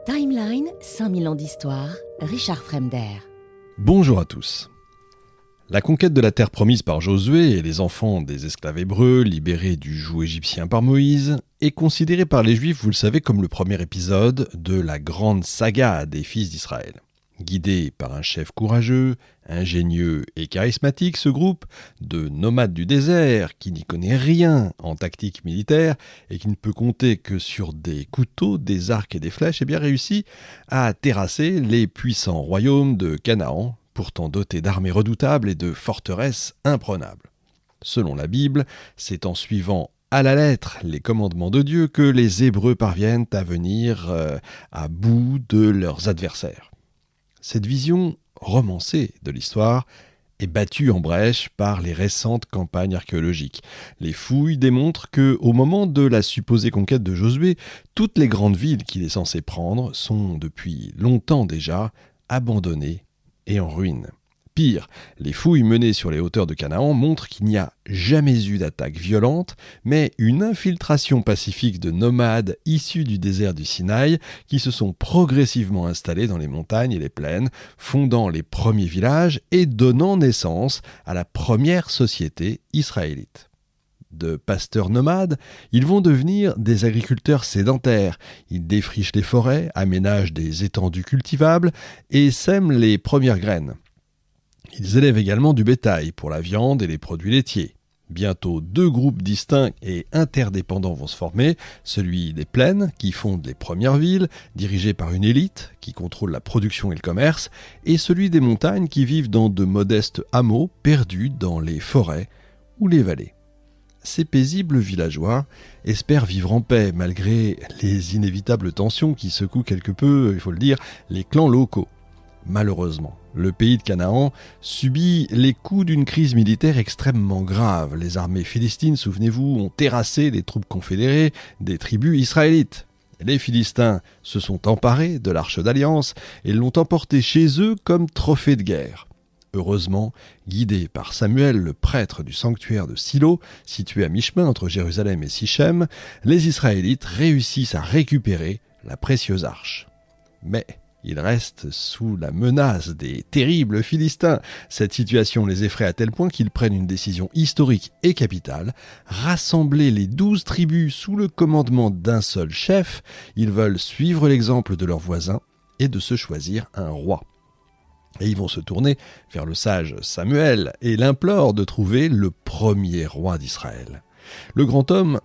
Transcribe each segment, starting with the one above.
Timeline, 5000 ans d'histoire, Richard Fremder. Bonjour à tous. La conquête de la terre promise par Josué et les enfants des esclaves hébreux libérés du joug égyptien par Moïse est considérée par les Juifs, vous le savez, comme le premier épisode de la grande saga des fils d'Israël. Guidé par un chef courageux, ingénieux et charismatique, ce groupe de nomades du désert qui n'y connaît rien en tactique militaire et qui ne peut compter que sur des couteaux, des arcs et des flèches, réussit à terrasser les puissants royaumes de Canaan, pourtant dotés d'armées redoutables et de forteresses imprenables. Selon la Bible, c'est en suivant à la lettre les commandements de Dieu que les Hébreux parviennent à venir à bout de leurs adversaires. Cette vision romancée de l'histoire est battue en brèche par les récentes campagnes archéologiques. Les fouilles démontrent qu'au moment de la supposée conquête de Josué, toutes les grandes villes qu'il est censé prendre sont depuis longtemps déjà abandonnées et en ruine. Pire, les fouilles menées sur les hauteurs de Canaan montrent qu'il n'y a jamais eu d'attaque violente, mais une infiltration pacifique de nomades issus du désert du Sinaï qui se sont progressivement installés dans les montagnes et les plaines, fondant les premiers villages et donnant naissance à la première société israélite. De pasteurs nomades, ils vont devenir des agriculteurs sédentaires. Ils défrichent les forêts, aménagent des étendues cultivables et sèment les premières graines. Ils élèvent également du bétail pour la viande et les produits laitiers. Bientôt, deux groupes distincts et interdépendants vont se former, celui des plaines, qui fondent les premières villes, dirigées par une élite qui contrôle la production et le commerce, et celui des montagnes qui vivent dans de modestes hameaux perdus dans les forêts ou les vallées. Ces paisibles villageois espèrent vivre en paix malgré les inévitables tensions qui secouent quelque peu, il faut le dire, les clans locaux. Malheureusement, le pays de Canaan subit les coups d'une crise militaire extrêmement grave. Les armées philistines, souvenez-vous, ont terrassé les troupes confédérées des tribus israélites. Les Philistins se sont emparés de l'arche d'alliance et l'ont emportée chez eux comme trophée de guerre. Heureusement, guidés par Samuel, le prêtre du sanctuaire de Silo, situé à mi-chemin entre Jérusalem et Sichem, les Israélites réussissent à récupérer la précieuse arche. Mais ils restent sous la menace des terribles Philistins. Cette situation les effraie à tel point qu'ils prennent une décision historique et capitale, rassembler les 12 tribus sous le commandement d'un seul chef. Ils veulent suivre l'exemple de leurs voisins et de se choisir un roi. Et ils vont se tourner vers le sage Samuel et l'implorent de trouver le premier roi d'Israël. Le grand homme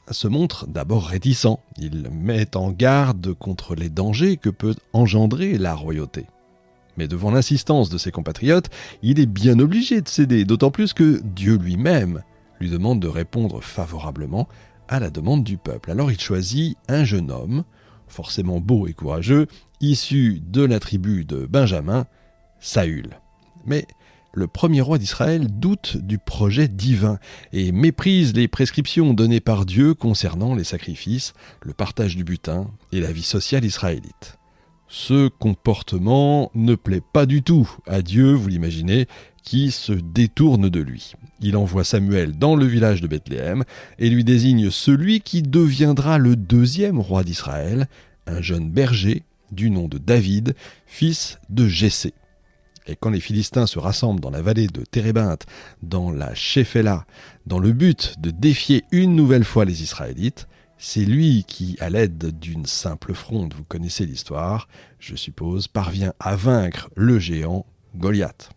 se montre d'abord réticent. Il met en garde contre les dangers que peut engendrer la royauté. Mais devant l'insistance de ses compatriotes, il est bien obligé de céder, d'autant plus que Dieu lui-même lui demande de répondre favorablement à la demande du peuple. Alors il choisit un jeune homme, forcément beau et courageux, issu de la tribu de Benjamin, Saül. Mais le premier roi d'Israël doute du projet divin et méprise les prescriptions données par Dieu concernant les sacrifices, le partage du butin et la vie sociale israélite. Ce comportement ne plaît pas du tout à Dieu, vous l'imaginez, qui se détourne de lui. Il envoie Samuel dans le village de Bethléem et lui désigne celui qui deviendra le deuxième roi d'Israël, un jeune berger du nom de David, fils de Jessé. Et quand les Philistins se rassemblent dans la vallée de Térébinthe, dans la Shéphéla, dans le but de défier une nouvelle fois les Israélites, c'est lui qui, à l'aide d'une simple fronde, vous connaissez l'histoire, je suppose, parvient à vaincre le géant Goliath.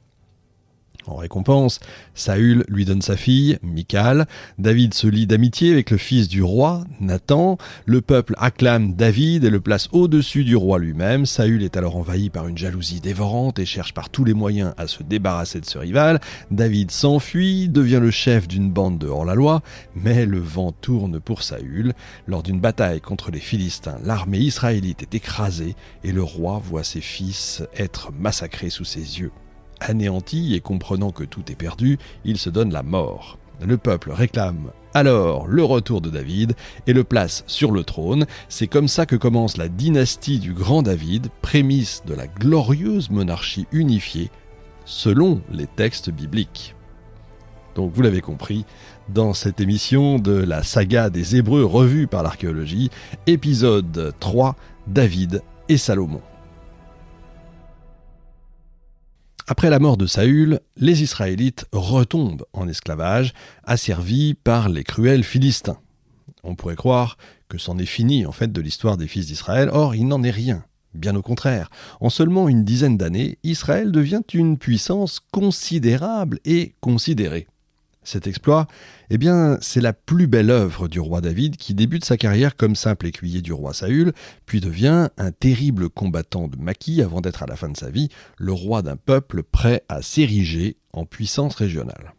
En récompense, Saül lui donne sa fille, Michal. David se lie d'amitié avec le fils du roi, Nathan. Le peuple acclame David et le place au-dessus du roi lui-même. Saül est alors envahi par une jalousie dévorante et cherche par tous les moyens à se débarrasser de ce rival. David s'enfuit, devient le chef d'une bande de hors-la-loi, mais le vent tourne pour Saül. Lors d'une bataille contre les Philistins, l'armée israélite est écrasée et le roi voit ses fils être massacrés sous ses yeux. Anéanti et comprenant que tout est perdu, il se donne la mort. Le peuple réclame alors le retour de David et le place sur le trône. C'est comme ça que commence la dynastie du grand David, prémisse de la glorieuse monarchie unifiée, selon les textes bibliques. Donc vous l'avez compris, dans cette émission de la saga des Hébreux revue par l'archéologie, épisode 3, David et Salomon. Après la mort de Saül, les Israélites retombent en esclavage, asservis par les cruels Philistins. On pourrait croire que c'en est fini en fait de l'histoire des fils d'Israël, or il n'en est rien. Bien au contraire, en seulement une dizaine d'années, Israël devient une puissance considérable et considérée. Cet exploit, c'est la plus belle œuvre du roi David qui débute sa carrière comme simple écuyer du roi Saül, puis devient un terrible combattant de maquis avant d'être à la fin de sa vie le roi d'un peuple prêt à s'ériger en puissance régionale.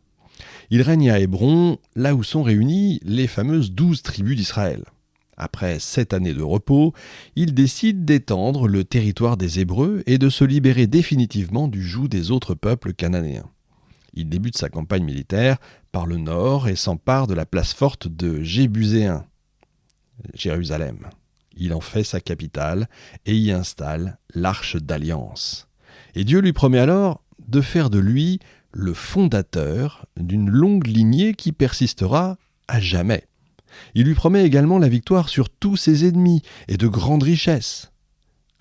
Il règne à Hébron, là où sont réunies les fameuses 12 tribus d'Israël. Après 7 années de repos, il décide d'étendre le territoire des Hébreux et de se libérer définitivement du joug des autres peuples cananéens. Il débute sa campagne militaire par le nord et s'empare de la place forte de Jébuséen, Jérusalem. Il en fait sa capitale et y installe l'Arche d'Alliance. Et Dieu lui promet alors de faire de lui le fondateur d'une longue lignée qui persistera à jamais. Il lui promet également la victoire sur tous ses ennemis et de grandes richesses.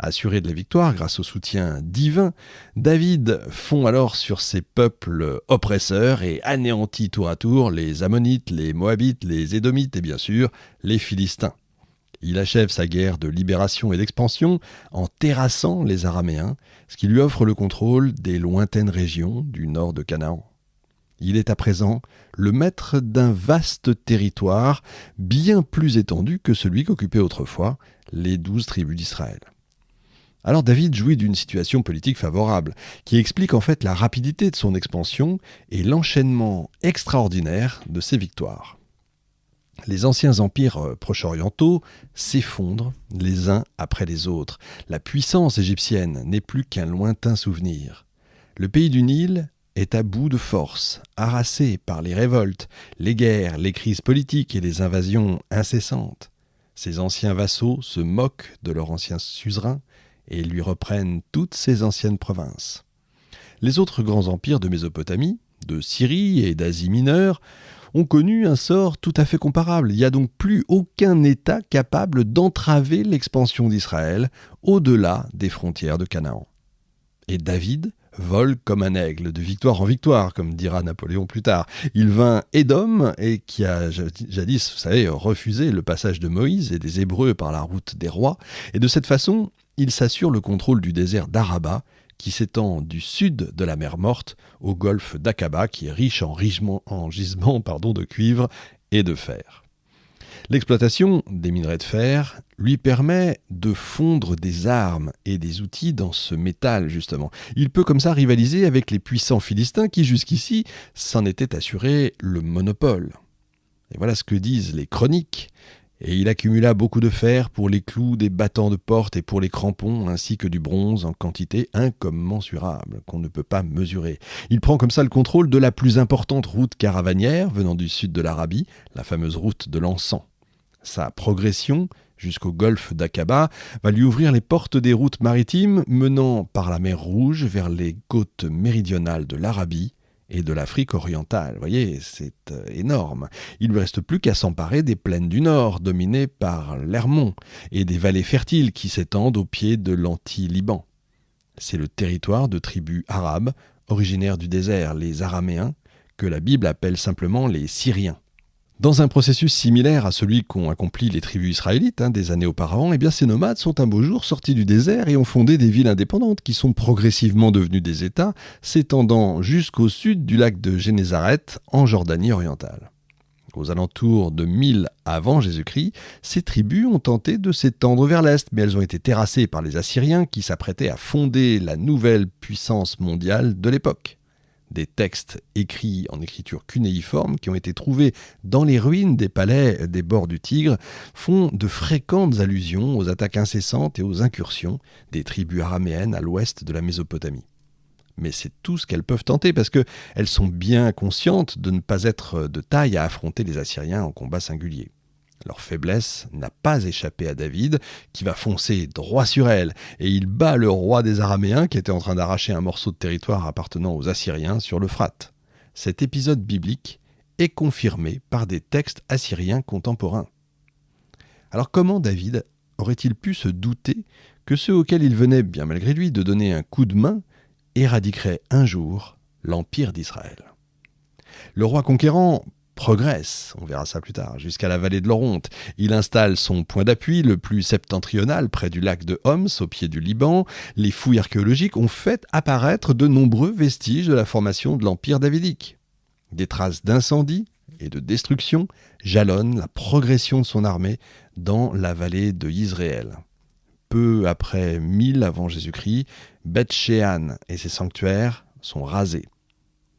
Assuré de la victoire grâce au soutien divin, David fond alors sur ces peuples oppresseurs et anéantit tour à tour les Ammonites, les Moabites, les Édomites et bien sûr les Philistins. Il achève sa guerre de libération et d'expansion en terrassant les Araméens, ce qui lui offre le contrôle des lointaines régions du nord de Canaan. Il est à présent le maître d'un vaste territoire bien plus étendu que celui qu'occupaient autrefois les 12 tribus d'Israël. Alors David jouit d'une situation politique favorable, qui explique en fait la rapidité de son expansion et l'enchaînement extraordinaire de ses victoires. Les anciens empires proche-orientaux s'effondrent les uns après les autres. La puissance égyptienne n'est plus qu'un lointain souvenir. Le pays du Nil est à bout de force, harassé par les révoltes, les guerres, les crises politiques et les invasions incessantes. Ses anciens vassaux se moquent de leur ancien suzerain et lui reprennent toutes ses anciennes provinces. Les autres grands empires de Mésopotamie, de Syrie et d'Asie mineure, ont connu un sort tout à fait comparable. Il n'y a donc plus aucun État capable d'entraver l'expansion d'Israël au-delà des frontières de Canaan. Et David vole comme un aigle, de victoire en victoire, comme dira Napoléon plus tard. Il vainc Édom, et qui a jadis, vous savez, refusé le passage de Moïse et des Hébreux par la route des rois. Et de cette façon, il s'assure le contrôle du désert d'Araba, qui s'étend du sud de la mer Morte au golfe d'Aqaba, qui est riche en gisements de cuivre et de fer. L'exploitation des minerais de fer lui permet de fondre des armes et des outils dans ce métal, justement. Il peut comme ça rivaliser avec les puissants Philistins qui, jusqu'ici, s'en étaient assuré le monopole. Et voilà ce que disent les chroniques. Et il accumula beaucoup de fer pour les clous des battants de porte et pour les crampons, ainsi que du bronze en quantité incommensurable, qu'on ne peut pas mesurer. Il prend comme ça le contrôle de la plus importante route caravanière venant du sud de l'Arabie, la fameuse route de l'encens. Sa progression jusqu'au golfe d'Aqaba va lui ouvrir les portes des routes maritimes menant par la mer Rouge vers les côtes méridionales de l'Arabie et de l'Afrique orientale. Vous voyez, c'est énorme. Il ne lui reste plus qu'à s'emparer des plaines du nord, dominées par l'Hermon, et des vallées fertiles qui s'étendent au pied de l'Anti-Liban. C'est le territoire de tribus arabes, originaires du désert, les Araméens, que la Bible appelle simplement les Syriens. Dans un processus similaire à celui qu'ont accompli les tribus israélites des années auparavant, ces nomades sont un beau jour sortis du désert et ont fondé des villes indépendantes qui sont progressivement devenues des États, s'étendant jusqu'au sud du lac de Génézareth en Jordanie orientale. Aux alentours de 1000 avant Jésus-Christ, ces tribus ont tenté de s'étendre vers l'est, mais elles ont été terrassées par les Assyriens qui s'apprêtaient à fonder la nouvelle puissance mondiale de l'époque. Des textes écrits en écriture cunéiforme qui ont été trouvés dans les ruines des palais des bords du Tigre font de fréquentes allusions aux attaques incessantes et aux incursions des tribus araméennes à l'ouest de la Mésopotamie. Mais c'est tout ce qu'elles peuvent tenter parce qu'elles sont bien conscientes de ne pas être de taille à affronter les Assyriens en combat singulier. Leur faiblesse n'a pas échappé à David, qui va foncer droit sur elle, et il bat le roi des Araméens qui était en train d'arracher un morceau de territoire appartenant aux Assyriens sur l'Euphrate. Cet épisode biblique est confirmé par des textes assyriens contemporains. Alors comment David aurait-il pu se douter que ceux auxquels il venait, bien malgré lui, de donner un coup de main, éradiqueraient un jour l'Empire d'Israël. Le roi conquérant progresse, on verra ça plus tard, jusqu'à la vallée de l'Oronte. Il installe son point d'appui le plus septentrional près du lac de Homs, au pied du Liban. Les fouilles archéologiques ont fait apparaître de nombreux vestiges de la formation de l'Empire davidique. Des traces d'incendie et de destruction jalonnent la progression de son armée dans la vallée de Yisraël. Peu après 1000 avant Jésus-Christ, Beth-Shean et ses sanctuaires sont rasés.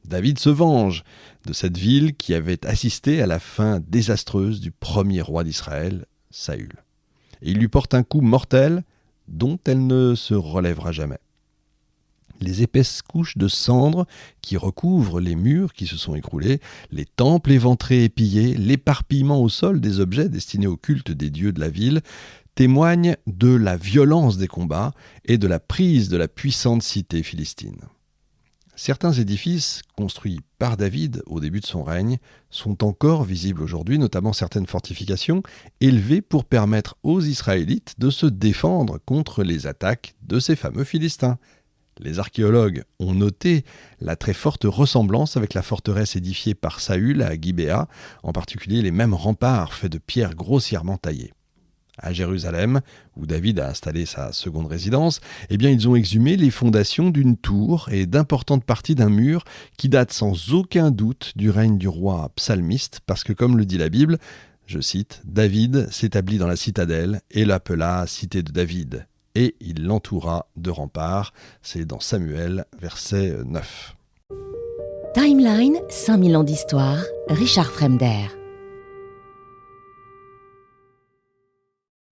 David se venge de cette ville qui avait assisté à la fin désastreuse du premier roi d'Israël, Saül. Et il lui porte un coup mortel dont elle ne se relèvera jamais. Les épaisses couches de cendres qui recouvrent les murs qui se sont écroulés, les temples éventrés et pillés, l'éparpillement au sol des objets destinés au culte des dieux de la ville, témoignent de la violence des combats et de la prise de la puissante cité philistine. Certains édifices construits par David au début de son règne sont encore visibles aujourd'hui, notamment certaines fortifications élevées pour permettre aux Israélites de se défendre contre les attaques de ces fameux Philistins. Les archéologues ont noté la très forte ressemblance avec la forteresse édifiée par Saül à Gibéa, en particulier les mêmes remparts faits de pierres grossièrement taillées. À Jérusalem, où David a installé sa seconde résidence, ils ont exhumé les fondations d'une tour et d'importantes parties d'un mur qui datent sans aucun doute du règne du roi psalmiste, parce que comme le dit la Bible, je cite, « David s'établit dans la citadelle et l'appela cité de David, et il l'entoura de remparts ». C'est dans Samuel, verset 9. Timeline, 5000 ans d'histoire, Richard Fremder.